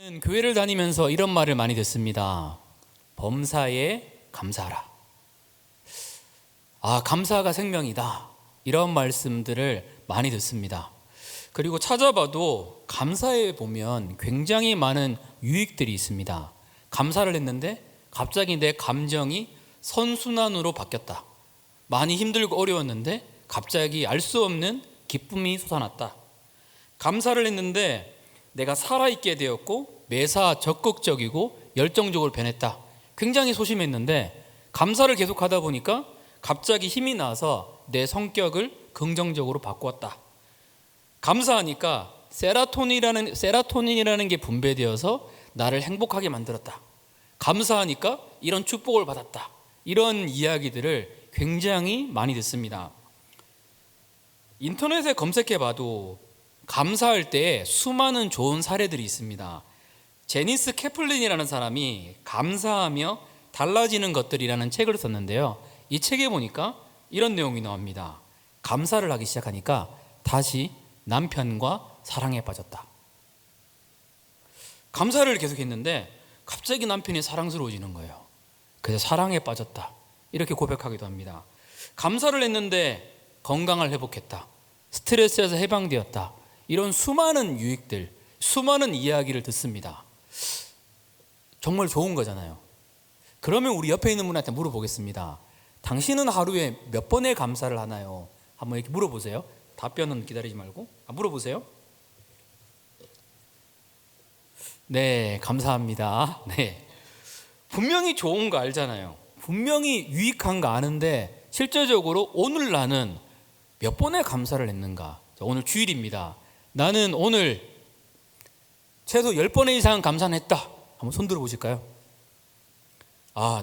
교회를 다니면서 이런 말을 많이 듣습니다. 범사에 감사하라. 감사가 생명이다. 이런 말씀들을 많이 듣습니다. 그리고 찾아봐도 감사에 보면 굉장히 많은 유익들이 있습니다. 감사를 했는데 갑자기 내 감정이 선순환으로 바뀌었다. 많이 힘들고 어려웠는데 갑자기 알 수 없는 기쁨이 솟아났다. 감사를 했는데 내가 살아있게 되었고 매사 적극적이고 열정적으로 변했다. 굉장히 소심했는데 감사를 계속하다 보니까 갑자기 힘이 나서 내 성격을 긍정적으로 바꾸었다. 감사하니까 세라토닌이라는 게 분배되어서 나를 행복하게 만들었다. 감사하니까 이런 축복을 받았다. 이런 이야기들을 굉장히 많이 듣습니다. 인터넷에 검색해봐도 감사할 때 수많은 좋은 사례들이 있습니다. 제니스 캐플린이라는 사람이 감사하며 달라지는 것들이라는 책을 썼는데요. 이 책에 보니까 이런 내용이 나옵니다. 감사를 하기 시작하니까 다시 남편과 사랑에 빠졌다. 감사를 계속했는데 갑자기 남편이 사랑스러워지는 거예요. 그래서 사랑에 빠졌다. 이렇게 고백하기도 합니다. 감사를 했는데 건강을 회복했다. 스트레스에서 해방되었다. 이런 수많은 유익들, 수많은 이야기를 듣습니다. 정말 좋은 거잖아요. 그러면 우리 옆에 있는 분한테 물어보겠습니다. 당신은 하루에 몇 번의 감사를 하나요? 한번 이렇게 물어보세요. 답변은 기다리지 말고 물어보세요. 네, 감사합니다. 네, 분명히 좋은 거 알잖아요. 분명히 유익한 거 아는데 실제적으로 오늘 나는 몇 번의 감사를 했는가? 오늘 주일입니다. 나는 오늘 최소 10번 이상 감사는 했다. 한번 손 들어 보실까요?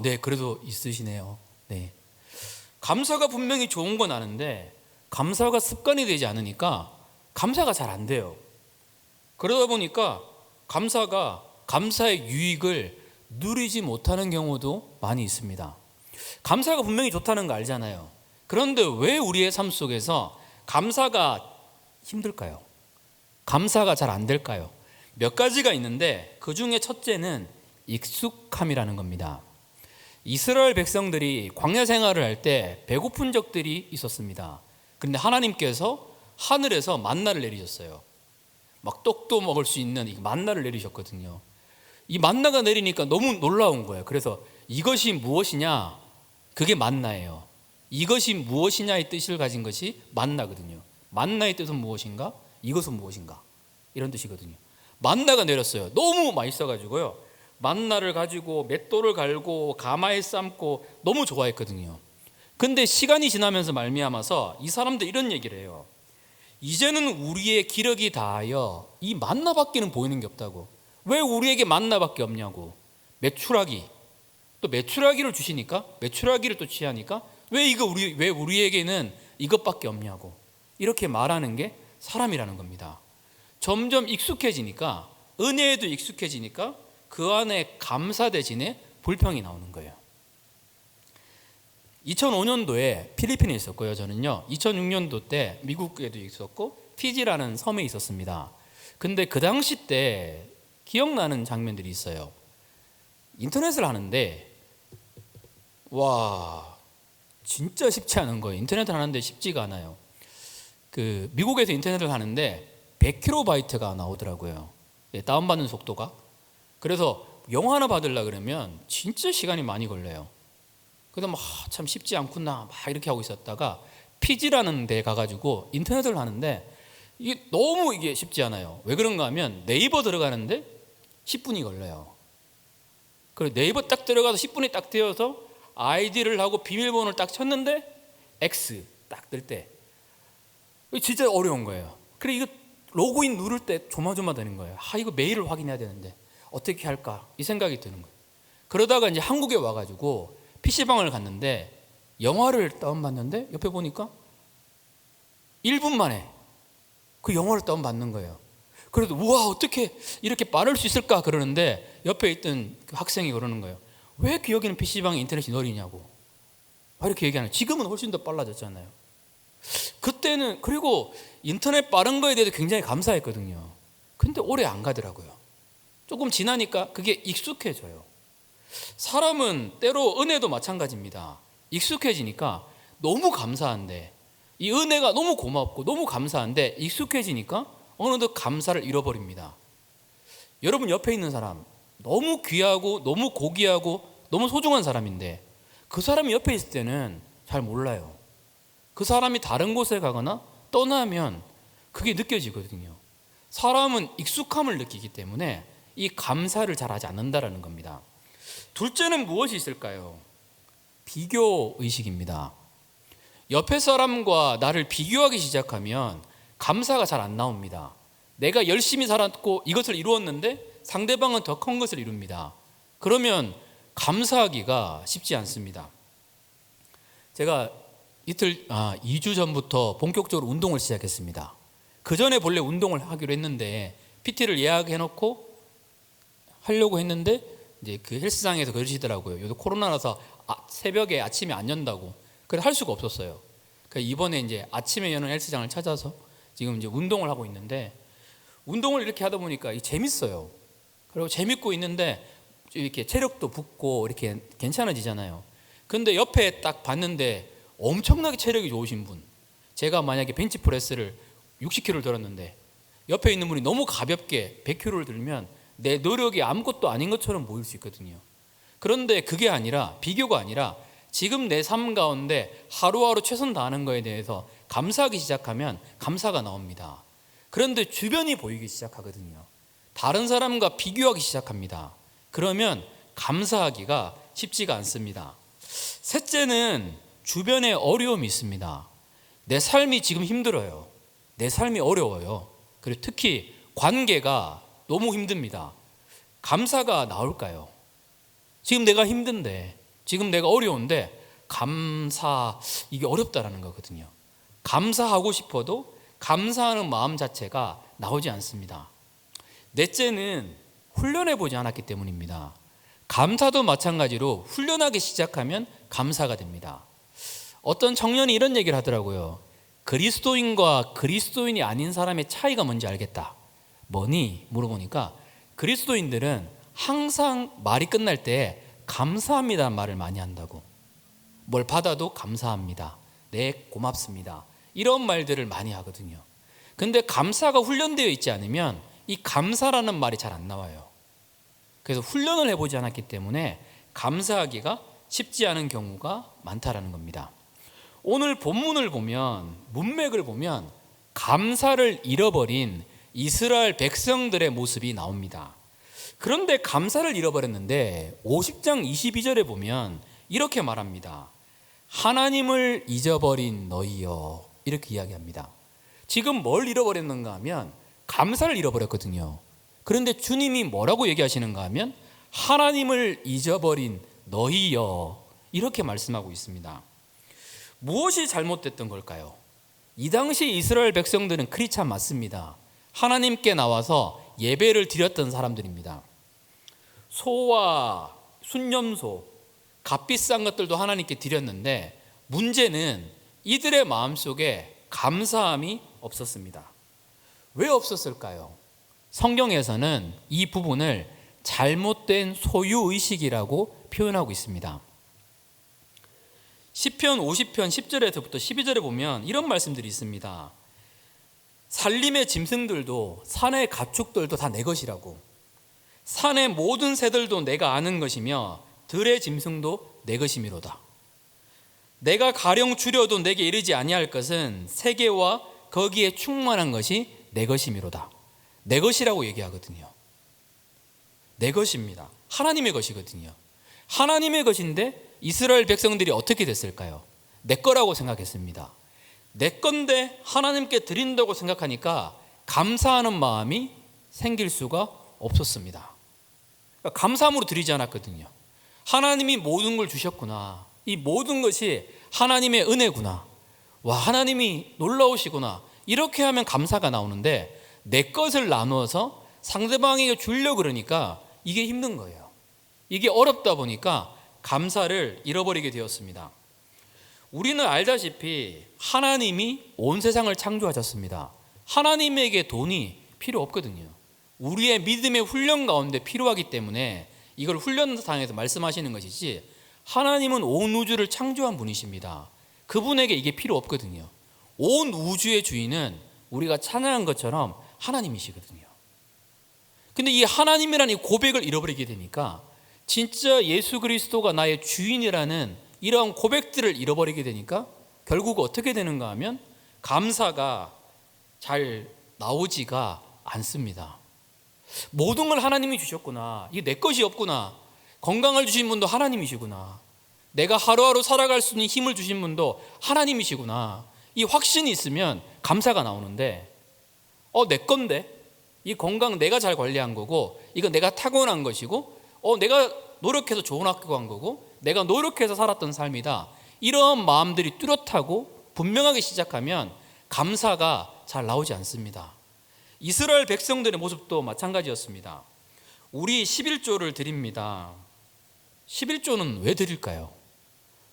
네, 그래도 있으시네요. 네. 감사가 분명히 좋은 건 아는데 감사가 습관이 되지 않으니까 감사가 잘 안 돼요. 그러다 보니까 감사의 유익을 누리지 못하는 경우도 많이 있습니다. 감사가 분명히 좋다는 거 알잖아요. 그런데 왜 우리의 삶 속에서 감사가 힘들까요? 감사가 잘 안 될까요? 몇 가지가 있는데 그 중에 첫째는 익숙함이라는 겁니다. 이스라엘 백성들이 광야 생활을 할 때 배고픈 적들이 있었습니다. 그런데 하나님께서 하늘에서 만나를 내리셨어요. 막 떡도 먹을 수 있는 이 만나를 내리셨거든요. 이 만나가 내리니까 너무 놀라운 거예요. 그래서 이것이 무엇이냐? 그게 만나예요. 이것이 무엇이냐의 뜻을 가진 것이 만나거든요. 만나의 뜻은 무엇인가? 이것은 무엇인가? 이런 뜻이거든요. 만나가 내렸어요. 너무 맛있어가지고요. 만나를 가지고 맷돌을 갈고 가마에 삶고 너무 좋아했거든요. 근데 시간이 지나면서 말미암아서 이 사람들 이런 얘기를 해요. 이제는 우리의 기력이 다하여 이 만나밖에는 보이는 게 없다고. 왜 우리에게 만나밖에 없냐고. 또 메추라기를 주시니까 메추라기를 또 취하니까 왜 우리에게는 이것밖에 없냐고. 이렇게 말하는 게 사람이라는 겁니다. 점점 익숙해지니까, 은혜에도 익숙해지니까 그 안에 감사 대신에 불평이 나오는 거예요. 2005년도에 필리핀에 있었고요. 저는요 2006년도 때 미국에도 있었고 피지라는 섬에 있었습니다. 근데 그 당시 때 기억나는 장면들이 있어요. 인터넷을 하는데 진짜 쉽지 않은 거예요. 인터넷을 하는데 쉽지가 않아요. 미국에서 인터넷을 하는데 100kb가 나오더라고요. 다운받는 속도가. 그래서 영화 하나 받으려고 그러면 진짜 시간이 많이 걸려요. 그래서 참 쉽지 않구나 이렇게 하고 있었다가 피지라는 데 가가지고 인터넷을 하는데 이게 쉽지 않아요. 왜 그런가 하면 네이버 들어가는데 10분이 걸려요. 그리고 네이버 딱 들어가서 10분이 딱 되어서 아이디를 하고 비밀번호를 딱 쳤는데 X 딱 뜰 때 진짜 어려운 거예요. 그래 이거 로그인 누를 때 조마조마되는 거예요. 이거 메일을 확인해야 되는데 어떻게 할까 이 생각이 드는 거예요. 그러다가 이제 한국에 와가지고 PC방을 갔는데 영화를 다운받는데 옆에 보니까 1분 만에 그 영화를 다운받는 거예요. 그래도 우와 어떻게 이렇게 빠를 수 있을까 그러는데 옆에 있던 그 학생이 그러는 거예요. 왜 여기는 PC방에 인터넷이 느리냐고. 이렇게 얘기하는. 지금은 훨씬 더 빨라졌잖아요. 그때는 그리고 인터넷 빠른 거에 대해서 굉장히 감사했거든요. 근데 오래 안 가더라고요. 조금 지나니까 그게 익숙해져요. 사람은 때로 은혜도 마찬가지입니다. 익숙해지니까 너무 감사한데, 이 은혜가 너무 고맙고 너무 감사한데 익숙해지니까 어느덧 감사를 잃어버립니다. 여러분 옆에 있는 사람 너무 귀하고 너무 고귀하고 너무 소중한 사람인데 그 사람이 옆에 있을 때는 잘 몰라요. 그 사람이 다른 곳에 가거나 떠나면 그게 느껴지거든요. 사람은 익숙함을 느끼기 때문에 이 감사를 잘 하지 않는다라는 겁니다. 둘째는 무엇이 있을까요? 비교 의식입니다. 옆에 사람과 나를 비교하기 시작하면 감사가 잘 안 나옵니다. 내가 열심히 살았고 이것을 이루었는데 상대방은 더 큰 것을 이룹니다. 그러면 감사하기가 쉽지 않습니다. 제가 2주 전부터 본격적으로 운동을 시작했습니다. 그 전에 본래 운동을 하기로 했는데 PT를 예약해놓고 하려고 했는데 이제 그 헬스장에서 그러시더라고요. 요즘 코로나라서 새벽에 아침에 안 연다고. 그래서 할 수가 없었어요. 그래서 이번에 이제 아침에 여는 헬스장을 찾아서 지금 이제 운동을 하고 있는데, 운동을 이렇게 하다 보니까 재밌어요. 그리고 재밌고 있는데 이렇게 체력도 붙고 이렇게 괜찮아지잖아요. 근데 옆에 딱 봤는데 엄청나게 체력이 좋으신 분, 제가 만약에 벤치프레스를 60kg를 들었는데 옆에 있는 분이 너무 가볍게 100kg를 들면 내 노력이 아무것도 아닌 것처럼 보일 수 있거든요. 그런데 그게 아니라, 비교가 아니라 지금 내 삶 가운데 하루하루 최선 다하는 거에 대해서 감사하기 시작하면 감사가 나옵니다. 그런데 주변이 보이기 시작하거든요. 다른 사람과 비교하기 시작합니다. 그러면 감사하기가 쉽지가 않습니다. 셋째는 주변에 어려움이 있습니다. 내 삶이 지금 힘들어요. 내 삶이 어려워요. 그리고 특히 관계가 너무 힘듭니다. 감사가 나올까요? 지금 내가 힘든데, 지금 내가 어려운데 감사, 이게 어렵다라는 거거든요. 감사하고 싶어도 감사하는 마음 자체가 나오지 않습니다. 넷째는 훈련해 보지 않았기 때문입니다. 감사도 마찬가지로 훈련하기 시작하면 감사가 됩니다. 어떤 청년이 이런 얘기를 하더라고요. 그리스도인과 그리스도인이 아닌 사람의 차이가 뭔지 알겠다. 뭐니? 물어보니까 그리스도인들은 항상 말이 끝날 때 감사합니다라는 말을 많이 한다고. 뭘 받아도 감사합니다. 네, 고맙습니다. 이런 말들을 많이 하거든요. 근데 감사가 훈련되어 있지 않으면 이 감사라는 말이 잘 안 나와요. 그래서 훈련을 해보지 않았기 때문에 감사하기가 쉽지 않은 경우가 많다라는 겁니다. 오늘 본문을 보면, 문맥을 보면 감사를 잃어버린 이스라엘 백성들의 모습이 나옵니다. 그런데 감사를 잃어버렸는데 50장 22절에 보면 이렇게 말합니다. 하나님을 잊어버린 너희여, 이렇게 이야기합니다. 지금 뭘 잃어버렸는가 하면 감사를 잃어버렸거든요. 그런데 주님이 뭐라고 얘기하시는가 하면 하나님을 잊어버린 너희여, 이렇게 말씀하고 있습니다. 무엇이 잘못됐던 걸까요? 이 당시 이스라엘 백성들은 크리스찬 맞습니다. 하나님께 나와서 예배를 드렸던 사람들입니다. 소와 순념소, 값비싼 것들도 하나님께 드렸는데 문제는 이들의 마음속에 감사함이 없었습니다. 왜 없었을까요? 성경에서는 이 부분을 잘못된 소유의식이라고 표현하고 있습니다. 시편 50편 10절에서부터 12절에 보면 이런 말씀들이 있습니다. 산림의 짐승들도 산의 가축들도 다 내 것이라고, 산의 모든 새들도 내가 아는 것이며 들의 짐승도 내 것이미로다. 내가 가령 줄여도 내게 이르지 아니할 것은 세계와 거기에 충만한 것이 내 것이미로다. 내 것이라고 얘기하거든요. 내 것입니다. 하나님의 것이거든요. 하나님의 것인데 이스라엘 백성들이 어떻게 됐을까요? 내 거라고 생각했습니다. 내 건데 하나님께 드린다고 생각하니까 감사하는 마음이 생길 수가 없었습니다. 그러니까 감사함으로 드리지 않았거든요. 하나님이 모든 걸 주셨구나, 이 모든 것이 하나님의 은혜구나, 와, 하나님이 놀라우시구나, 이렇게 하면 감사가 나오는데 내 것을 나누어서 상대방에게 주려고 그러니까 이게 힘든 거예요. 이게 어렵다 보니까 감사를 잃어버리게 되었습니다. 우리는 알다시피 하나님이 온 세상을 창조하셨습니다. 하나님에게 돈이 필요 없거든요. 우리의 믿음의 훈련 가운데 필요하기 때문에 이걸 훈련상에서 말씀하시는 것이지, 하나님은 온 우주를 창조한 분이십니다. 그분에게 이게 필요 없거든요. 온 우주의 주인은 우리가 찬양한 것처럼 하나님이시거든요. 근데 이 하나님이라는 이 고백을 잃어버리게 되니까 진짜 예수 그리스도가 나의 주인이라는 이러한 고백들을 잃어버리게 되니까 결국 어떻게 되는가 하면 감사가 잘 나오지가 않습니다. 모든 걸 하나님이 주셨구나, 이게 내 것이 없구나, 건강을 주신 분도 하나님이시구나, 내가 하루하루 살아갈 수 있는 힘을 주신 분도 하나님이시구나, 이 확신이 있으면 감사가 나오는데, 내 건데, 이 건강 내가 잘 관리한 거고, 이거 내가 타고난 것이고, 내가 노력해서 좋은 학교 간 거고, 내가 노력해서 살았던 삶이다, 이런 마음들이 뚜렷하고 분명하게 시작하면 감사가 잘 나오지 않습니다. 이스라엘 백성들의 모습도 마찬가지였습니다. 우리 11조를 드립니다. 11조는 왜 드릴까요?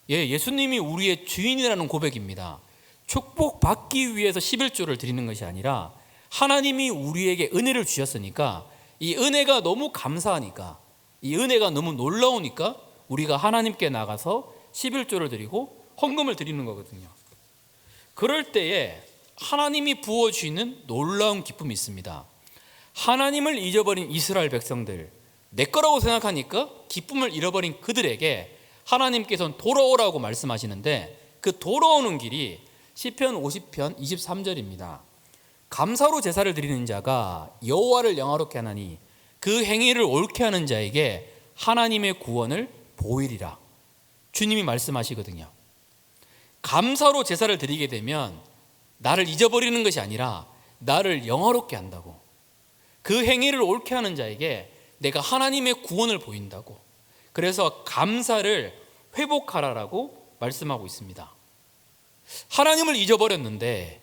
예수님이 우리의 주인이라는 고백입니다. 축복받기 위해서 11조를 드리는 것이 아니라 하나님이 우리에게 은혜를 주셨으니까, 이 은혜가 너무 감사하니까, 이 은혜가 너무 놀라우니까 우리가 하나님께 나가서 11조를 드리고 헌금을 드리는 거거든요. 그럴 때에 하나님이 부어주시는 놀라운 기쁨이 있습니다. 하나님을 잊어버린 이스라엘 백성들, 내 거라고 생각하니까 기쁨을 잃어버린 그들에게 하나님께서는 돌아오라고 말씀하시는데, 그 돌아오는 길이 시편 50편 23절입니다. 감사로 제사를 드리는 자가 여호와를 영화롭게 하나니 그 행위를 옳게 하는 자에게 하나님의 구원을 보이리라. 주님이 말씀하시거든요. 감사로 제사를 드리게 되면 나를 잊어버리는 것이 아니라 나를 영화롭게 한다고, 그 행위를 옳게 하는 자에게 내가 하나님의 구원을 보인다고, 그래서 감사를 회복하라라고 말씀하고 있습니다. 하나님을 잊어버렸는데,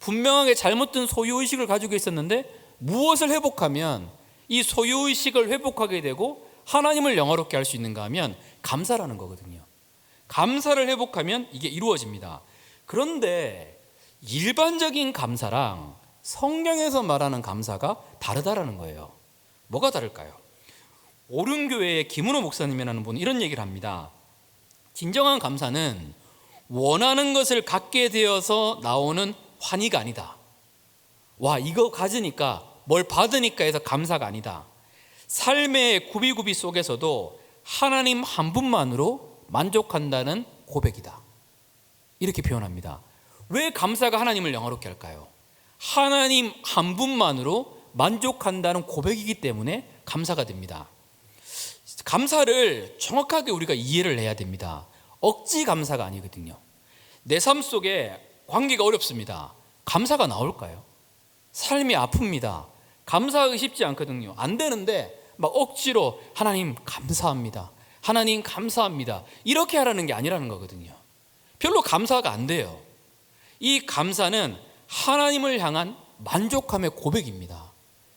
분명하게 잘못된 소유의식을 가지고 있었는데, 무엇을 회복하면 이 소유의식을 회복하게 되고 하나님을 영화롭게 할 수 있는가 하면 감사라는 거거든요. 감사를 회복하면 이게 이루어집니다. 그런데 일반적인 감사랑 성경에서 말하는 감사가 다르다라는 거예요. 뭐가 다를까요? 오륜교회의 김은호 목사님이라는 분이 이런 얘기를 합니다. 진정한 감사는 원하는 것을 갖게 되어서 나오는 환희가 아니다. 와, 이거 가지니까, 뭘 받으니까 해서 감사가 아니다. 삶의 구비구비 속에서도 하나님 한 분만으로 만족한다는 고백이다. 이렇게 표현합니다. 왜 감사가 하나님을 영화롭게 할까요? 하나님 한 분만으로 만족한다는 고백이기 때문에 감사가 됩니다. 감사를 정확하게 우리가 이해를 해야 됩니다. 억지 감사가 아니거든요. 내 삶 속에 관계가 어렵습니다. 감사가 나올까요? 삶이 아픕니다. 감사하기 쉽지 않거든요. 안 되는데 막 억지로 하나님 감사합니다, 하나님 감사합니다, 이렇게 하라는 게 아니라는 거거든요. 별로 감사가 안 돼요. 이 감사는 하나님을 향한 만족함의 고백입니다.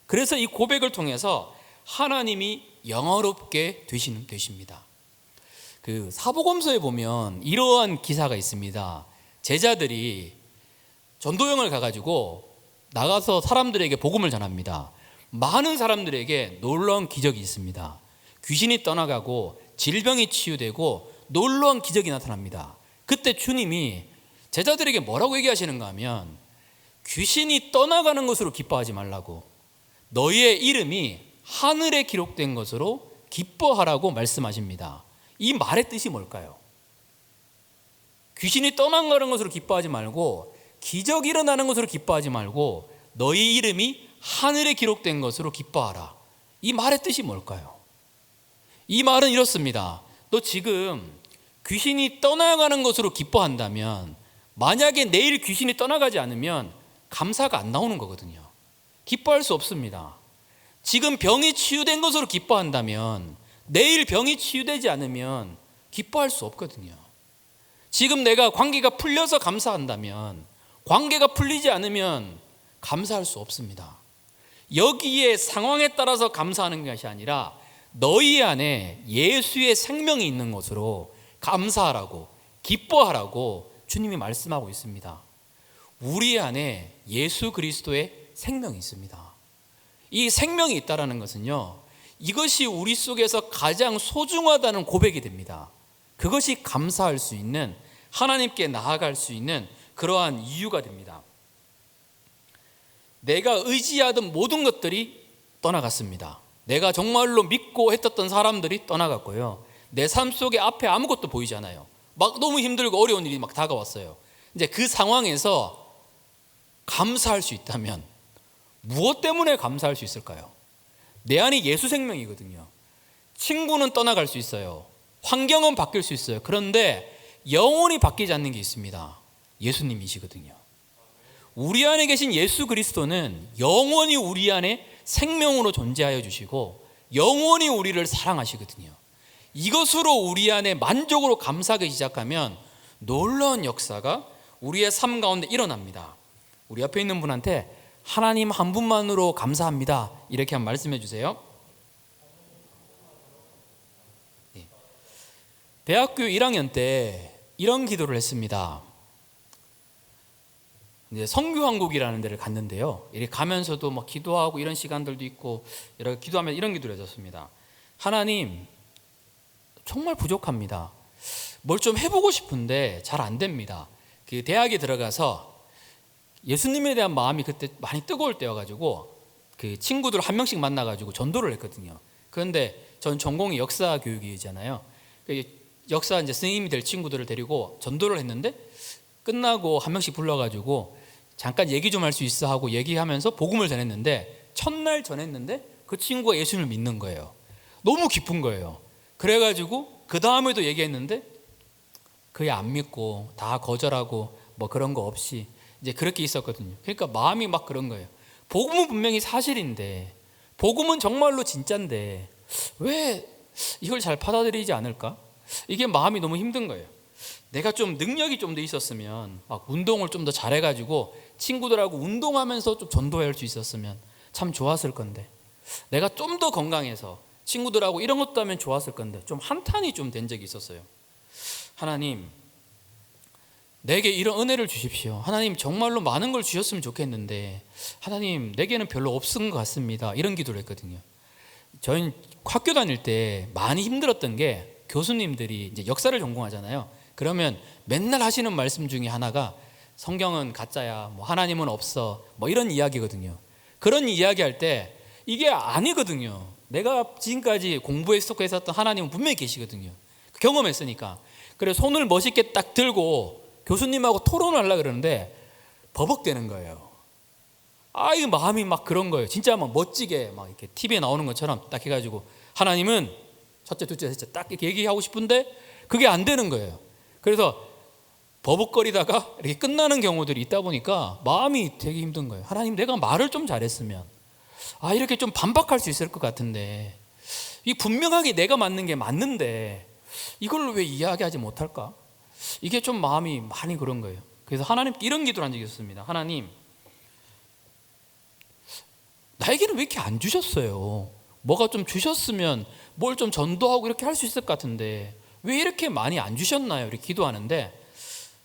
그래서 이 고백을 통해서 하나님이 영화롭게 되십니다. 그 사복음서에 보면 이러한 기사가 있습니다. 제자들이 전도여행을 가가지고 나가서 사람들에게 복음을 전합니다. 많은 사람들에게 놀라운 기적이 있습니다. 귀신이 떠나가고 질병이 치유되고 놀라운 기적이 나타납니다. 그때 주님이 제자들에게 뭐라고 얘기하시는가 하면, 귀신이 떠나가는 것으로 기뻐하지 말라고, 너희의 이름이 하늘에 기록된 것으로 기뻐하라고 말씀하십니다. 이 말의 뜻이 뭘까요? 귀신이 떠나가는 것으로 기뻐하지 말고, 기적이 일어나는 것으로 기뻐하지 말고, 너희 이름이 하늘에 기록된 것으로 기뻐하라. 이 말의 뜻이 뭘까요? 이 말은 이렇습니다. 너 지금 귀신이 떠나가는 것으로 기뻐한다면, 만약에 내일 귀신이 떠나가지 않으면 감사가 안 나오는 거거든요. 기뻐할 수 없습니다. 지금 병이 치유된 것으로 기뻐한다면 내일 병이 치유되지 않으면 기뻐할 수 없거든요. 지금 내가 관계가 풀려서 감사한다면 관계가 풀리지 않으면 감사할 수 없습니다. 여기에 상황에 따라서 감사하는 것이 아니라 너희 안에 예수의 생명이 있는 것으로 감사하라고, 기뻐하라고 주님이 말씀하고 있습니다. 우리 안에 예수 그리스도의 생명이 있습니다. 이 생명이 있다라는 것은요, 이것이 우리 속에서 가장 소중하다는 고백이 됩니다. 그것이 감사할 수 있는, 하나님께 나아갈 수 있는 그러한 이유가 됩니다. 내가 의지하던 모든 것들이 떠나갔습니다. 내가 정말로 믿고 했었던 사람들이 떠나갔고요. 내 삶 속에 앞에 아무것도 보이지 않아요. 막 너무 힘들고 어려운 일이 막 다가왔어요. 이제 그 상황에서 감사할 수 있다면 무엇 때문에 감사할 수 있을까요? 내 안이 예수 생명이거든요. 친구는 떠나갈 수 있어요. 환경은 바뀔 수 있어요. 그런데 영원히 바뀌지 않는 게 있습니다. 예수님이시거든요. 우리 안에 계신 예수 그리스도는 영원히 우리 안에 생명으로 존재하여 주시고 영원히 우리를 사랑하시거든요. 이것으로 우리 안에 만족으로 감사하기 시작하면 놀라운 역사가 우리의 삶 가운데 일어납니다. 우리 옆에 있는 분한테 하나님 한 분만으로 감사합니다, 이렇게 한번 말씀해 주세요. 대학교 1학년 때 이런 기도를 했습니다. 이제 성교한국이라는 데를 갔는데요, 이렇게 가면서도 막 기도하고 이런 시간들도 있고 이렇게 기도하면 이런 기도를 해줬습니다. 하나님, 정말 부족합니다. 뭘 좀 해보고 싶은데 잘 안 됩니다. 그 대학에 들어가서 예수님에 대한 마음이 그때 많이 뜨거울 때여가지고 그 친구들 한 명씩 만나가지고 전도를 했거든요. 그런데 전 전공이 역사 교육이잖아요. 역사 이제 선생님이 될 친구들을 데리고 전도를 했는데 끝나고 한 명씩 불러가지고 잠깐 얘기 좀 할 수 있어 하고 얘기하면서 복음을 전했는데 첫날 전했는데 그 친구가 예수님을 믿는 거예요. 너무 기쁜 거예요. 그래가지고 그 다음에도 얘기했는데 그게 안 믿고 다 거절하고 뭐 그런 거 없이 이제 그렇게 있었거든요. 그러니까 마음이 막 그런 거예요. 복음은 분명히 사실인데, 복음은 정말로 진짜인데 왜 이걸 잘 받아들이지 않을까? 이게 마음이 너무 힘든 거예요. 내가 좀 능력이 좀 더 있었으면, 막 운동을 좀 더 잘해가지고 친구들하고 운동하면서 좀 전도할 수 있었으면 참 좋았을 건데, 내가 좀 더 건강해서 친구들하고 이런 것도 하면 좋았을 건데, 좀 한탄이 좀 된 적이 있었어요. 하나님, 내게 이런 은혜를 주십시오. 하나님, 정말로 많은 걸 주셨으면 좋겠는데 하나님, 내게는 별로 없은 것 같습니다. 이런 기도를 했거든요. 저희는 학교 다닐 때 많이 힘들었던 게, 교수님들이 이제 역사를 전공하잖아요. 그러면 맨날 하시는 말씀 중에 하나가 성경은 가짜야, 뭐 하나님은 없어, 뭐 이런 이야기거든요. 그런 이야기 할 때 이게 아니거든요. 내가 지금까지 공부했었던 하나님은 분명히 계시거든요. 경험했으니까. 그래서 손을 멋있게 딱 들고 교수님하고 토론을 하려고 그러는데 버벅대는 거예요. 이 마음이 막 그런 거예요. 진짜 막 멋지게 막 이렇게 TV에 나오는 것처럼 딱 해가지고 하나님은 첫째, 둘째, 셋째 딱 이렇게 얘기하고 싶은데 그게 안 되는 거예요. 그래서 버벅거리다가 이렇게 끝나는 경우들이 있다 보니까 마음이 되게 힘든 거예요. 하나님, 내가 말을 좀 잘했으면 이렇게 좀 반박할 수 있을 것 같은데, 이 분명하게 내가 맞는 게 맞는데 이걸 왜 이야기하지 못할까? 이게 좀 마음이 많이 그런 거예요. 그래서 하나님께 이런 기도를 한 적이 있었습니다. 하나님, 나에게는 왜 이렇게 안 주셨어요? 뭐가 좀 주셨으면 뭘 좀 전도하고 이렇게 할 수 있을 것 같은데 왜 이렇게 많이 안 주셨나요? 이렇게 기도하는데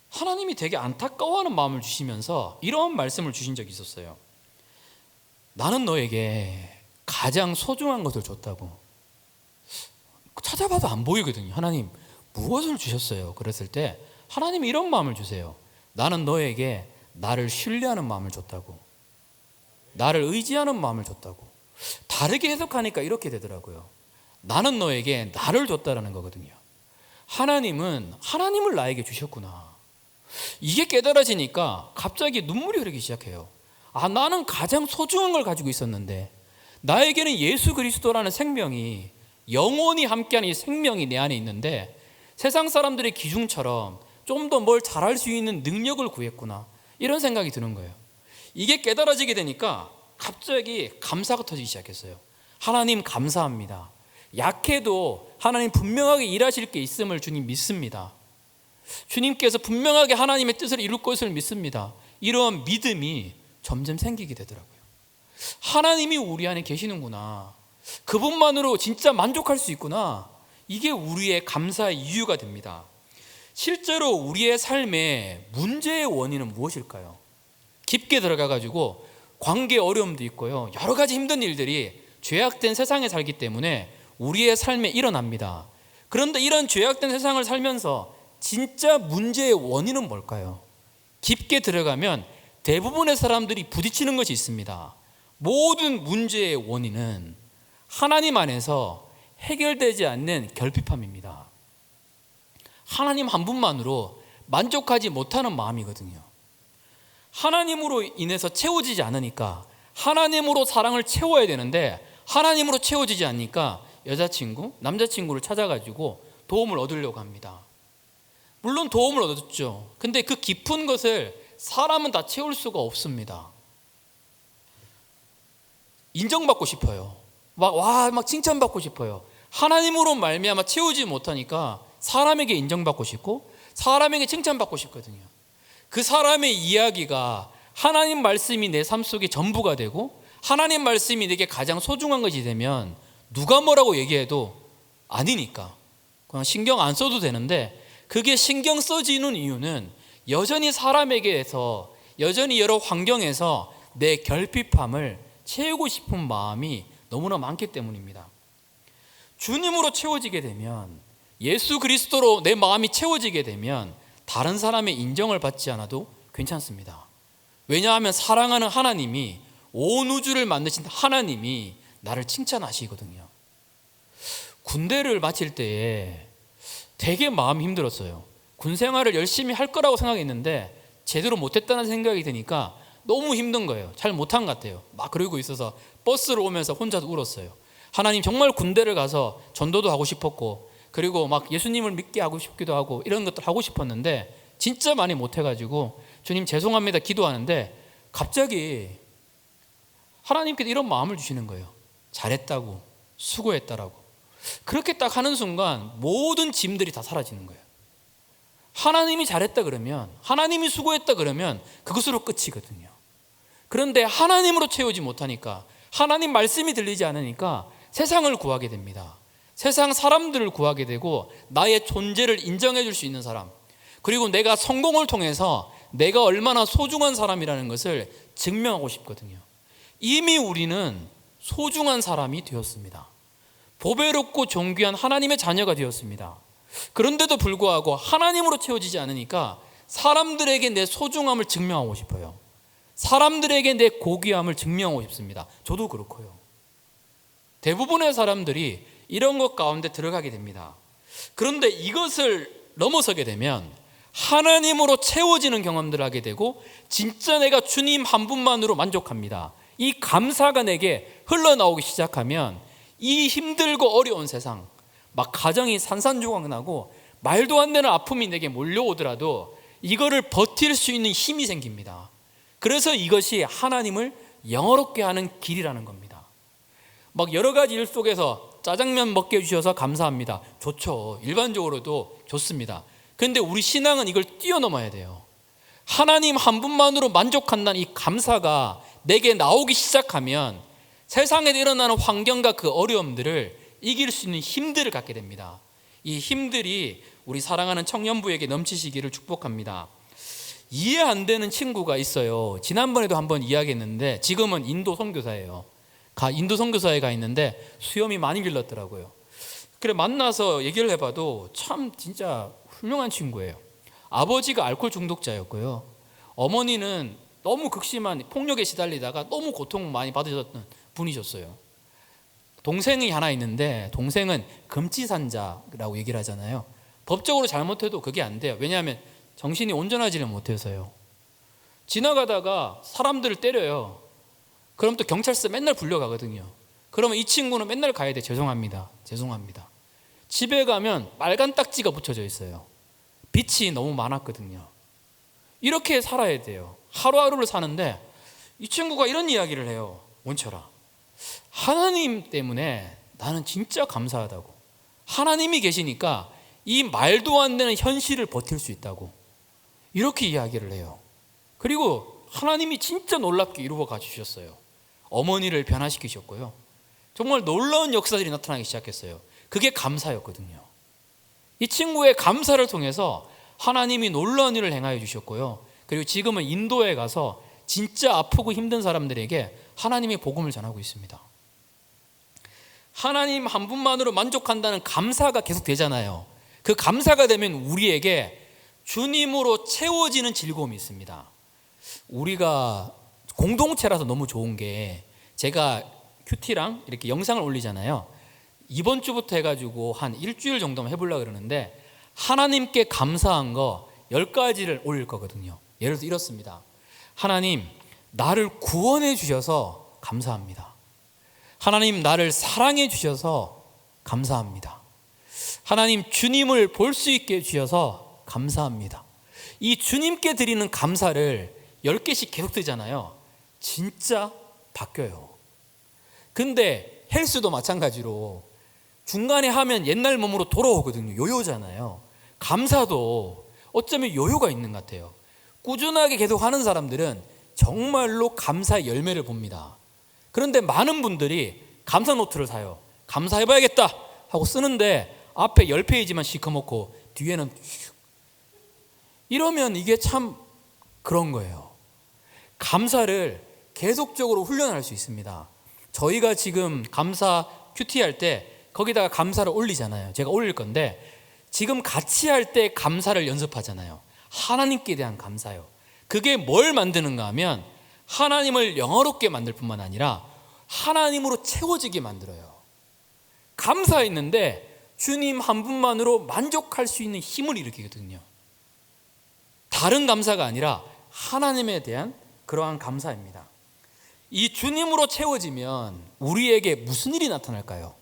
하나님이 되게 안타까워하는 마음을 주시면서 이런 말씀을 주신 적이 있었어요. 나는 너에게 가장 소중한 것을 줬다고. 찾아봐도 안 보이거든요. 하나님, 무엇을 주셨어요? 그랬을 때 하나님이 이런 마음을 주세요. 나는 너에게 나를 신뢰하는 마음을 줬다고. 나를 의지하는 마음을 줬다고. 다르게 해석하니까 이렇게 되더라고요. 나는 너에게 나를 줬다라는 거거든요. 하나님은 하나님을 나에게 주셨구나. 이게 깨달아지니까 갑자기 눈물이 흐르기 시작해요. 나는 가장 소중한 걸 가지고 있었는데, 나에게는 예수 그리스도라는 생명이, 영원히 함께하는 이 생명이 내 안에 있는데 세상 사람들의 기준처럼 좀 더 뭘 잘할 수 있는 능력을 구했구나, 이런 생각이 드는 거예요. 이게 깨달아지게 되니까 갑자기 감사가 터지기 시작했어요. 하나님 감사합니다. 약해도 하나님 분명하게 일하실 게 있음을 주님 믿습니다. 주님께서 분명하게 하나님의 뜻을 이룰 것을 믿습니다. 이러한 믿음이 점점 생기게 되더라고요. 하나님이 우리 안에 계시는구나, 그분만으로 진짜 만족할 수 있구나, 이게 우리의 감사의 이유가 됩니다. 실제로 우리의 삶의 문제의 원인은 무엇일까요? 깊게 들어가 가지고 관계 어려움도 있고요. 여러 가지 힘든 일들이 죄악된 세상에 살기 때문에 우리의 삶에 일어납니다. 그런데 이런 죄악된 세상을 살면서 진짜 문제의 원인은 뭘까요? 깊게 들어가면 대부분의 사람들이 부딪히는 것이 있습니다. 모든 문제의 원인은 하나님 안에서 해결되지 않는 결핍함입니다. 하나님 한 분만으로 만족하지 못하는 마음이거든요. 하나님으로 인해서 채워지지 않으니까 하나님으로 사랑을 채워야 되는데 하나님으로 채워지지 않으니까 여자친구, 남자친구를 찾아가지고 도움을 얻으려고 합니다. 물론 도움을 얻었죠. 근데 그 깊은 것을 사람은 다 채울 수가 없습니다. 인정받고 싶어요. 막 칭찬받고 싶어요. 하나님으로 말미암아 채우지 못하니까 사람에게 인정받고 싶고 사람에게 칭찬받고 싶거든요. 그 사람의 이야기가 하나님 말씀이 내 삶 속에 전부가 되고 하나님 말씀이 내게 가장 소중한 것이 되면 누가 뭐라고 얘기해도 아니니까 그냥 신경 안 써도 되는데, 그게 신경 써지는 이유는 여전히 사람에게서 여전히 여러 환경에서 내 결핍함을 채우고 싶은 마음이 너무나 많기 때문입니다. 주님으로 채워지게 되면, 예수 그리스도로 내 마음이 채워지게 되면 다른 사람의 인정을 받지 않아도 괜찮습니다. 왜냐하면 사랑하는 하나님이, 온 우주를 만드신 하나님이 나를 칭찬하시거든요. 군대를 마칠 때에 되게 마음이 힘들었어요. 군 생활을 열심히 할 거라고 생각했는데 제대로 못했다는 생각이 드니까 너무 힘든 거예요. 잘 못한 것 같아요. 막 그러고 있어서 버스를 오면서 혼자도 울었어요. 하나님, 정말 군대를 가서 전도도 하고 싶었고, 그리고 막 예수님을 믿게 하고 싶기도 하고 이런 것들 하고 싶었는데 진짜 많이 못해가지고 주님 죄송합니다 기도하는데 갑자기 하나님께서 이런 마음을 주시는 거예요. 잘했다고, 수고했다라고. 그렇게 딱 하는 순간 모든 짐들이 다 사라지는 거예요. 하나님이 잘했다 그러면, 하나님이 수고했다 그러면 그것으로 끝이거든요. 그런데 하나님으로 채우지 못하니까, 하나님 말씀이 들리지 않으니까 세상을 구하게 됩니다. 세상 사람들을 구하게 되고 나의 존재를 인정해 줄 수 있는 사람, 그리고 내가 성공을 통해서 내가 얼마나 소중한 사람이라는 것을 증명하고 싶거든요. 이미 우리는 소중한 사람이 되었습니다. 보배롭고 존귀한 하나님의 자녀가 되었습니다. 그런데도 불구하고 하나님으로 채워지지 않으니까 사람들에게 내 소중함을 증명하고 싶어요. 사람들에게 내 고귀함을 증명하고 싶습니다. 저도 그렇고요. 대부분의 사람들이 이런 것 가운데 들어가게 됩니다. 그런데 이것을 넘어서게 되면 하나님으로 채워지는 경험들을 하게 되고 진짜 내가 주님 한 분만으로 만족합니다. 이 감사가 내게 흘러나오기 시작하면 이 힘들고 어려운 세상, 막 가정이 산산조각 나고 말도 안 되는 아픔이 내게 몰려오더라도 이거를 버틸 수 있는 힘이 생깁니다. 그래서 이것이 하나님을 영화롭게 하는 길이라는 겁니다. 막 여러 가지 일 속에서 짜장면 먹게 해주셔서 감사합니다. 좋죠. 일반적으로도 좋습니다. 그런데 우리 신앙은 이걸 뛰어넘어야 돼요. 하나님 한 분만으로 만족한다는 이 감사가 내게 나오기 시작하면 세상에 일어나는 환경과 그 어려움들을 이길 수 있는 힘들을 갖게 됩니다. 이 힘들이 우리 사랑하는 청년부에게 넘치시기를 축복합니다. 이해 안 되는 친구가 있어요. 지난번에도 한번 이야기했는데 지금은 인도 선교사예요. 인도 선교사에 가 있는데 수염이 많이 길렀더라고요. 그래 만나서 얘기를 해봐도 참 진짜 훌륭한 친구예요. 아버지가 알코올 중독자였고요. 어머니는 너무 극심한 폭력에 시달리다가 너무 고통 많이 받으셨던 분이셨어요. 동생이 하나 있는데 동생은 금치산자라고 얘기를 하잖아요. 법적으로 잘못해도 그게 안 돼요. 왜냐하면 정신이 온전하지를 못해서요. 지나가다가 사람들을 때려요. 그럼 또 경찰서 맨날 불려가거든요. 그러면 이 친구는 맨날 가야 돼. 죄송합니다. 집에 가면 빨간 딱지가 붙여져 있어요. 빛이 너무 많았거든요. 이렇게 살아야 돼요. 하루하루를 사는데 이 친구가 이런 이야기를 해요. 원철아, 하나님 때문에 나는 진짜 감사하다고. 하나님이 계시니까 이 말도 안 되는 현실을 버틸 수 있다고. 이렇게 이야기를 해요. 그리고 하나님이 진짜 놀랍게 이루어 가주셨어요. 어머니를 변화시키셨고요. 정말 놀라운 역사들이 나타나기 시작했어요. 그게 감사였거든요. 이 친구의 감사를 통해서 하나님이 놀라운 일을 행하여 주셨고요. 그리고 지금은 인도에 가서 진짜 아프고 힘든 사람들에게 하나님의 복음을 전하고 있습니다. 하나님 한 분만으로 만족한다는 감사가 계속 되잖아요. 그 감사가 되면 우리에게 주님으로 채워지는 즐거움이 있습니다. 우리가 공동체라서 너무 좋은 게, 제가 큐티랑 이렇게 영상을 올리잖아요. 이번 주부터 해가지고 한 일주일 정도만 해보려고 그러는데, 하나님께 감사한 거 10가지를 올릴 거거든요. 예를 들어 이렇습니다. 하나님, 나를 구원해 주셔서 감사합니다. 하나님, 나를 사랑해 주셔서 감사합니다. 하나님, 주님을 볼 수 있게 해주셔서 감사합니다. 이 주님께 드리는 감사를 10개씩 계속 드리잖아요. 진짜 바뀌어요. 근데 헬스도 마찬가지로 중간에 하면 옛날 몸으로 돌아오거든요. 요요잖아요. 감사도 어쩌면 요요가 있는 것 같아요. 꾸준하게 계속 하는 사람들은 정말로 감사의 열매를 봅니다. 그런데 많은 분들이 감사 노트를 사요. 감사해봐야겠다 하고 쓰는데 앞에 10페이지만 시커멓고 뒤에는 이러면 이게 참 그런 거예요. 감사를 계속적으로 훈련할 수 있습니다. 저희가 지금 감사 큐티 할 때 거기다가 감사를 올리잖아요. 제가 올릴 건데 지금 같이 할 때 감사를 연습하잖아요. 하나님께 대한 감사요. 그게 뭘 만드는가 하면 하나님을 영화롭게 만들 뿐만 아니라 하나님으로 채워지게 만들어요. 감사했는데 주님 한 분만으로 만족할 수 있는 힘을 일으키거든요. 다른 감사가 아니라 하나님에 대한 그러한 감사입니다. 이 주님으로 채워지면 우리에게 무슨 일이 나타날까요?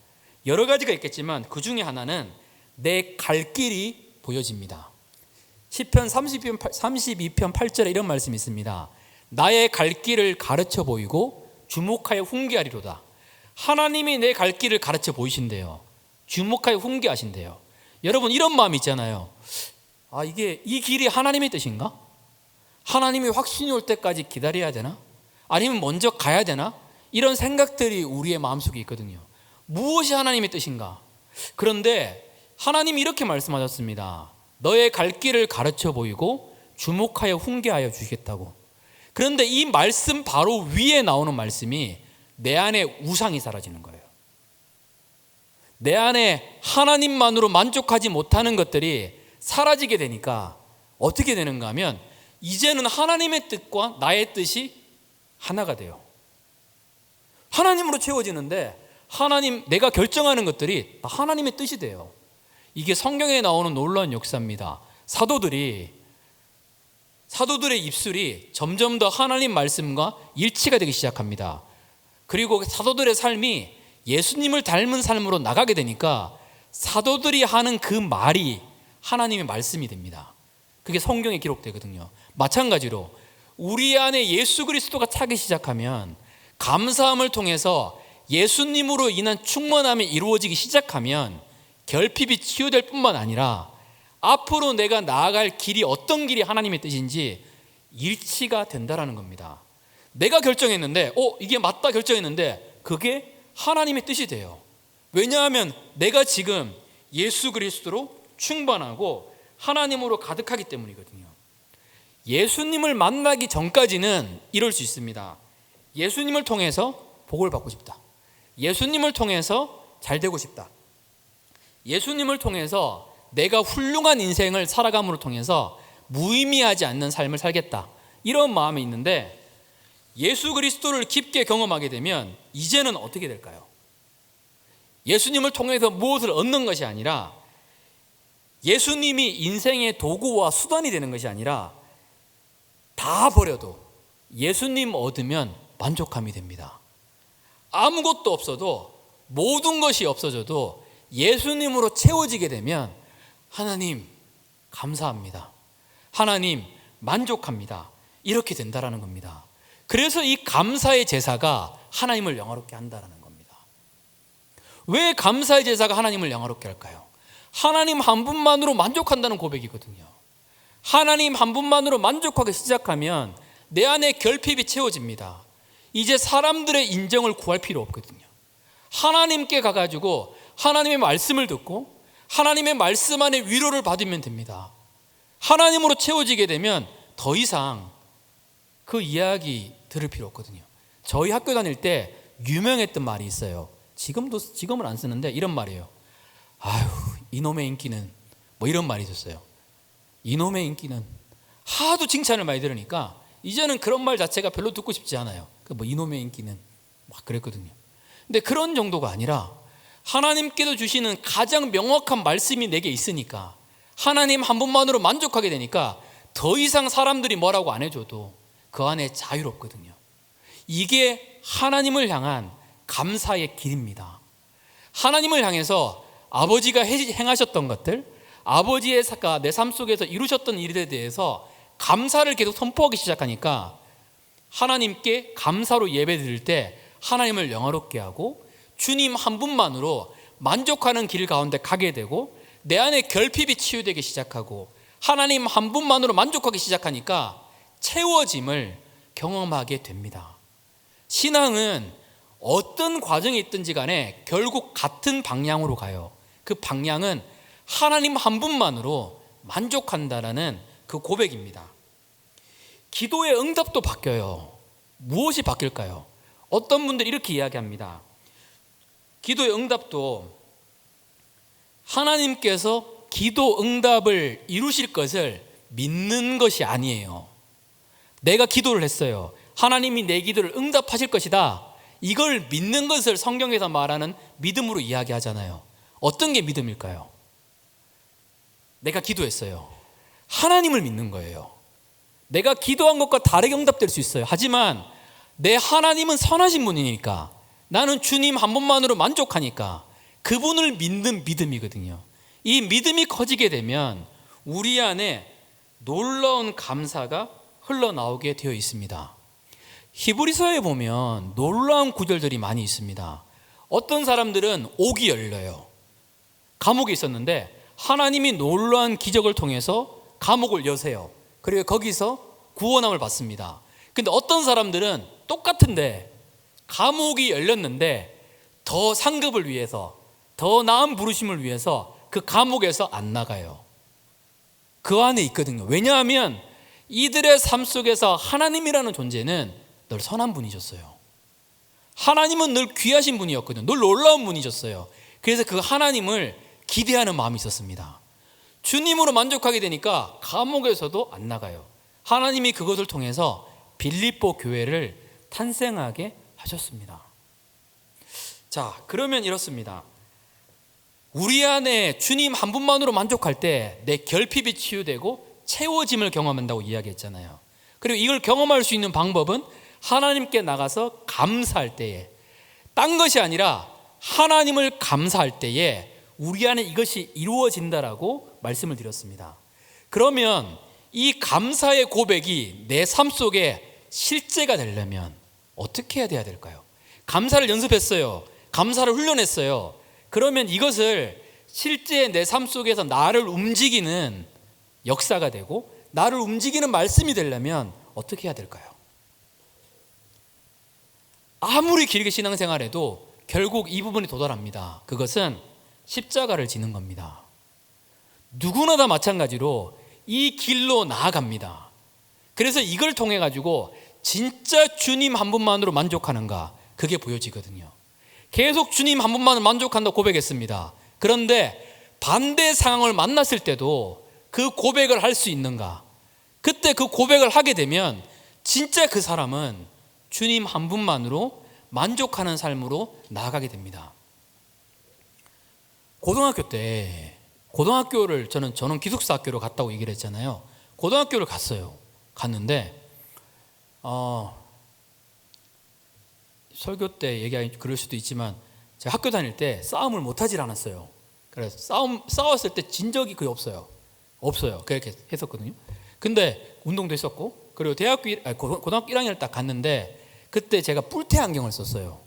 여러 가지가 있겠지만 그 중에 하나는 내 갈 길이 보여집니다. 시편 32편 8절에 이런 말씀이 있습니다. 나의 갈 길을 가르쳐 보이고 주목하여 훈계하리로다. 하나님이 내 갈 길을 가르쳐 보이신대요. 주목하여 훈계하신대요. 여러분, 이런 마음이 있잖아요. 이게 이 길이 하나님의 뜻인가? 하나님이 확신이 올 때까지 기다려야 되나? 아니면 먼저 가야 되나? 이런 생각들이 우리의 마음속에 있거든요. 무엇이 하나님의 뜻인가? 그런데 하나님이 이렇게 말씀하셨습니다. 너의 갈 길을 가르쳐 보이고 주목하여 훈계하여 주시겠다고. 그런데 이 말씀 바로 위에 나오는 말씀이 내 안에 우상이 사라지는 거예요. 내 안에 하나님만으로 만족하지 못하는 것들이 사라지게 되니까 어떻게 되는가 하면 이제는 하나님의 뜻과 나의 뜻이 하나가 돼요. 하나님으로 채워지는데 내가 결정하는 것들이 다 하나님의 뜻이 돼요. 이게 성경에 나오는 놀라운 역사입니다. 사도들의 입술이 점점 더 하나님 말씀과 일치가 되기 시작합니다. 그리고 사도들의 삶이 예수님을 닮은 삶으로 나가게 되니까 사도들이 하는 그 말이 하나님의 말씀이 됩니다. 그게 성경에 기록되거든요. 마찬가지로 우리 안에 예수 그리스도가 차기 시작하면, 감사함을 통해서 예수님으로 인한 충만함이 이루어지기 시작하면 결핍이 치유될 뿐만 아니라 앞으로 내가 나아갈 길이 어떤 길이 하나님의 뜻인지 일치가 된다라는 겁니다. 내가 결정했는데 이게 맞다 결정했는데 그게 하나님의 뜻이 돼요. 왜냐하면 내가 지금 예수 그리스도로 충만하고 하나님으로 가득하기 때문이거든요. 예수님을 만나기 전까지는 이럴 수 있습니다. 예수님을 통해서 복을 받고 싶다. 예수님을 통해서 잘 되고 싶다. 예수님을 통해서 내가 훌륭한 인생을 살아감으로 통해서 무의미하지 않는 삶을 살겠다. 이런 마음이 있는데 예수 그리스도를 깊게 경험하게 되면 이제는 어떻게 될까요? 예수님을 통해서 무엇을 얻는 것이 아니라, 예수님이 인생의 도구와 수단이 되는 것이 아니라 다 버려도 예수님 얻으면 만족함이 됩니다. 아무것도 없어도, 모든 것이 없어져도 예수님으로 채워지게 되면 하나님 감사합니다. 하나님 만족합니다. 이렇게 된다라는 겁니다. 그래서 이 감사의 제사가 하나님을 영화롭게 한다라는 겁니다. 왜 감사의 제사가 하나님을 영화롭게 할까요? 하나님 한 분만으로 만족한다는 고백이거든요. 하나님 한 분만으로 만족하기 시작하면 내 안에 결핍이 채워집니다. 이제 사람들의 인정을 구할 필요 없거든요. 하나님께 가가지고 하나님의 말씀을 듣고 하나님의 말씀 안에 위로를 받으면 됩니다. 하나님으로 채워지게 되면 더 이상 그 이야기 들을 필요 없거든요. 저희 학교 다닐 때 유명했던 말이 있어요. 지금은 안 쓰는데 이런 말이에요. 아유, 이놈의 인기는, 뭐 이런 말이 있었어요. 이놈의 인기는. 하도 칭찬을 많이 들으니까 이제는 그런 말 자체가 별로 듣고 싶지 않아요. 뭐 이놈의 인기는 막 그랬거든요. 근데 그런 정도가 아니라 하나님께서 주시는 가장 명확한 말씀이 내게 있으니까, 하나님 한 분만으로 만족하게 되니까 더 이상 사람들이 뭐라고 안 해줘도 그 안에 자유롭거든요. 이게 하나님을 향한 감사의 길입니다. 하나님을 향해서 아버지가 행하셨던 것들, 아버지의 내 삶 속에서 이루셨던 일에 대해서 감사를 계속 선포하기 시작하니까 하나님께 감사로 예배 드릴 때 하나님을 영화롭게 하고 주님 한 분만으로 만족하는 길 가운데 가게 되고, 내 안에 결핍이 치유되기 시작하고 하나님 한 분만으로 만족하기 시작하니까 채워짐을 경험하게 됩니다. 신앙은 어떤 과정이 있든지 간에 결국 같은 방향으로 가요. 그 방향은 하나님 한 분만으로 만족한다라는 그 고백입니다. 기도의 응답도 바뀌어요. 무엇이 바뀔까요? 어떤 분들이 이렇게 이야기합니다. 기도의 응답도 하나님께서 기도 응답을 이루실 것을 믿는 것이 아니에요. 내가 기도를 했어요. 하나님이 내 기도를 응답하실 것이다. 이걸 믿는 것을 성경에서 말하는 믿음으로 이야기하잖아요. 어떤 게 믿음일까요? 내가 기도했어요. 하나님을 믿는 거예요. 내가 기도한 것과 다르게 응답될 수 있어요. 하지만 내 하나님은 선하신 분이니까, 나는 주님 한 분만으로 만족하니까 그분을 믿는 믿음이거든요. 이 믿음이 커지게 되면 우리 안에 놀라운 감사가 흘러나오게 되어 있습니다. 히브리서에 보면 놀라운 구절들이 많이 있습니다. 어떤 사람들은 옥이 열려요. 감옥에 있었는데 하나님이 놀라운 기적을 통해서 감옥을 여세요. 그리고 거기서 구원함을 받습니다. 근데 어떤 사람들은 똑같은데 감옥이 열렸는데 더 상급을 위해서, 더 나은 부르심을 위해서 그 감옥에서 안 나가요. 그 안에 있거든요. 왜냐하면 이들의 삶 속에서 하나님이라는 존재는 늘 선한 분이셨어요. 하나님은 늘 귀하신 분이었거든요. 늘 놀라운 분이셨어요. 그래서 그 하나님을 기대하는 마음이 있었습니다. 주님으로 만족하게 되니까 감옥에서도 안 나가요. 하나님이 그것을 통해서 빌립보 교회를 탄생하게 하셨습니다. 자, 그러면 이렇습니다. 우리 안에 주님 한 분만으로 만족할 때 내 결핍이 치유되고 채워짐을 경험한다고 이야기했잖아요. 그리고 이걸 경험할 수 있는 방법은 하나님께 나가서 감사할 때에, 딴 것이 아니라 하나님을 감사할 때에 우리 안에 이것이 이루어진다라고 말씀을 드렸습니다. 그러면 이 감사의 고백이 내 삶 속에 실제가 되려면 어떻게 해야 될까요? 감사를 연습했어요. 감사를 훈련했어요. 그러면 이것을 실제 내 삶 속에서 나를 움직이는 역사가 되고 나를 움직이는 말씀이 되려면 어떻게 해야 될까요? 아무리 길게 신앙생활해도 결국 이 부분에 도달합니다. 그것은 십자가를 지는 겁니다. 누구나 다 마찬가지로 이 길로 나아갑니다. 그래서 이걸 통해 가지고 진짜 주님 한 분만으로 만족하는가, 그게 보여지거든요. 계속 주님 한 분만으로 만족한다고 고백했습니다. 그런데 반대 상황을 만났을 때도 그 고백을 할 수 있는가? 그때 그 고백을 하게 되면 진짜 그 사람은 주님 한 분만으로 만족하는 삶으로 나아가게 됩니다. 고등학교 때, 고등학교를 저는 기숙사 학교로 갔다고 얘기를 했잖아요. 고등학교를 갔어요. 갔는데 설교 때 얘기하기 그럴 수도 있지만 제가 학교 다닐 때 싸움을 못하질 않았어요. 그래서 싸웠을 때 진 적이 거의 없어요. 그렇게 했었거든요. 근데 운동도 했었고, 그리고 고등학교 1학년을 딱 갔는데 그때 제가 뿔테 안경을 썼어요.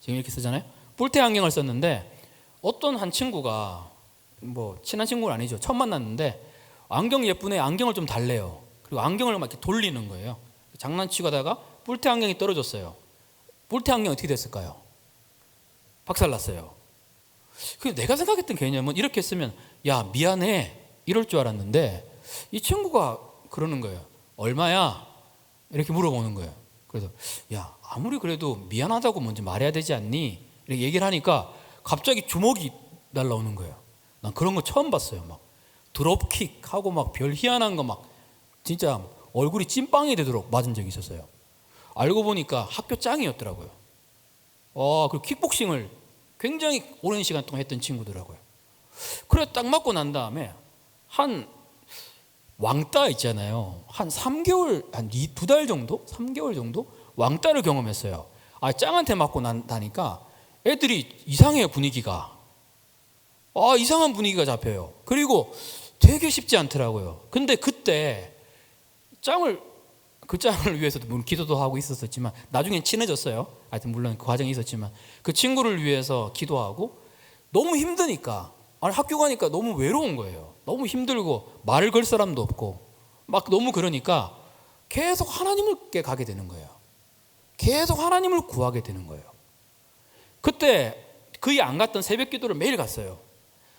지금 이렇게 쓰잖아요. 뿔테 안경을 썼는데 어떤 한 친구가, 뭐 친한 친구는 아니죠, 처음 만났는데 안경 예쁘네, 안경을 좀 달래요. 그리고 안경을 막 이렇게 돌리는 거예요. 장난치고 하다가 뿔테 안경이 떨어졌어요. 뿔테 안경이 어떻게 됐을까요? 박살났어요. 그 내가 생각했던 개념은 이렇게 했으면 야 미안해 이럴 줄 알았는데 이 친구가 그러는 거예요. 얼마야? 이렇게 물어보는 거예요. 그래서 야, 아무리 그래도 미안하다고 먼저 말해야 되지 않니? 이렇게 얘기를 하니까 갑자기 주먹이 날라오는 거예요. 난 그런 거 처음 봤어요. 막 드롭킥 하고 막 별 희한한 거 막 진짜 얼굴이 찐빵이 되도록 맞은 적이 있었어요. 알고 보니까 학교 짱이었더라고요. 그리고 킥복싱을 굉장히 오랜 시간 동안 했던 친구더라고요. 그래 딱 맞고 난 다음에 한 왕따 있잖아요. 한 3개월, 한 2달 정도? 3개월 정도? 왕따를 경험했어요. 짱한테 맞고 나니까 애들이 이상해요, 분위기가. 이상한 분위기가 잡혀요. 그리고 되게 쉽지 않더라고요. 근데 그때 그 짱을 위해서도 물론 기도도 하고 있었지만 나중엔 친해졌어요. 하여튼 물론 그 과정이 있었지만 그 친구를 위해서 기도하고 너무 힘드니까 학교 가니까 너무 외로운 거예요. 너무 힘들고 말을 걸 사람도 없고 막 너무 그러니까 계속 하나님께 가게 되는 거예요. 계속 하나님을 구하게 되는 거예요. 그때 거의 안 갔던 새벽 기도를 매일 갔어요.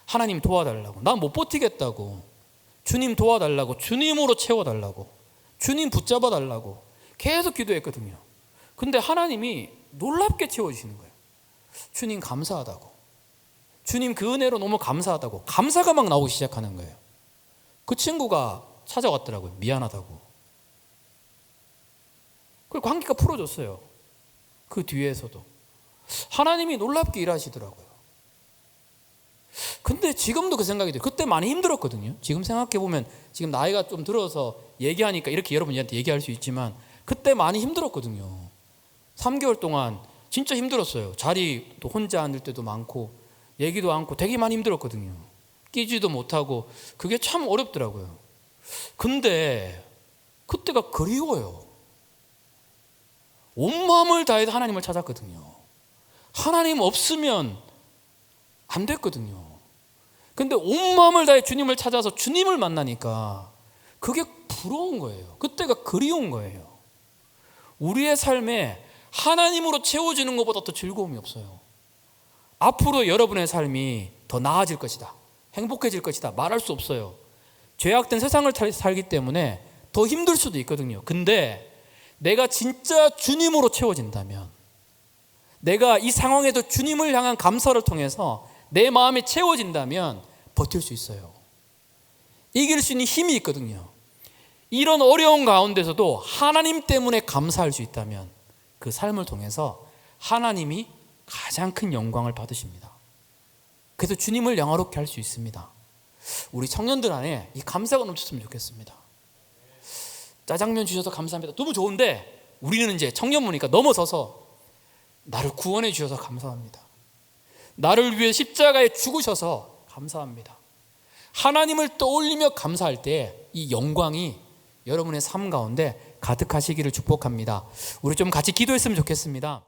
하나님 도와달라고. 난 못 버티겠다고. 주님 도와달라고. 주님으로 채워달라고. 주님 붙잡아 달라고 계속 기도했거든요. 근데 하나님이 놀랍게 채워주시는 거예요. 주님 감사하다고. 주님 그 은혜로 너무 감사하다고. 감사가 막 나오기 시작하는 거예요. 그 친구가 찾아왔더라고요. 미안하다고. 그리고 관계가 풀어졌어요. 그 뒤에서도 하나님이 놀랍게 일하시더라고요. 근데 지금도 그 생각이 들어요. 그때 많이 힘들었거든요. 지금 생각해보면 지금 나이가 좀 들어서 얘기하니까 이렇게 여러분한테 얘기할 수 있지만 그때 많이 힘들었거든요. 3개월 동안 진짜 힘들었어요. 자리도 혼자 앉을 때도 많고 얘기도 않고 되게 많이 힘들었거든요. 끼지도 못하고 그게 참 어렵더라고요. 근데 그때가 그리워요. 온 마음을 다해서 하나님을 찾았거든요. 하나님 없으면 안 됐거든요. 근데 온 마음을 다해 주님을 찾아서 주님을 만나니까 그게 부러운 거예요. 그때가 그리운 거예요. 우리의 삶에 하나님으로 채워지는 것보다 더 즐거움이 없어요. 앞으로 여러분의 삶이 더 나아질 것이다, 행복해질 것이다 말할 수 없어요. 죄악된 세상을 살기 때문에 더 힘들 수도 있거든요. 근데 내가 진짜 주님으로 채워진다면, 내가 이 상황에도 주님을 향한 감사를 통해서 내 마음이 채워진다면 버틸 수 있어요. 이길 수 있는 힘이 있거든요. 이런 어려운 가운데서도 하나님 때문에 감사할 수 있다면 그 삶을 통해서 하나님이 가장 큰 영광을 받으십니다. 그래서 주님을 영화롭게 할 수 있습니다. 우리 청년들 안에 이 감사가 넘쳤으면 좋겠습니다. 짜장면 주셔서 감사합니다. 너무 좋은데 우리는 이제 청년부니까 넘어서서 나를 구원해 주셔서 감사합니다. 나를 위해 십자가에 죽으셔서 감사합니다. 하나님을 떠올리며 감사할 때 이 영광이 여러분의 삶 가운데 가득하시기를 축복합니다. 우리 좀 같이 기도했으면 좋겠습니다.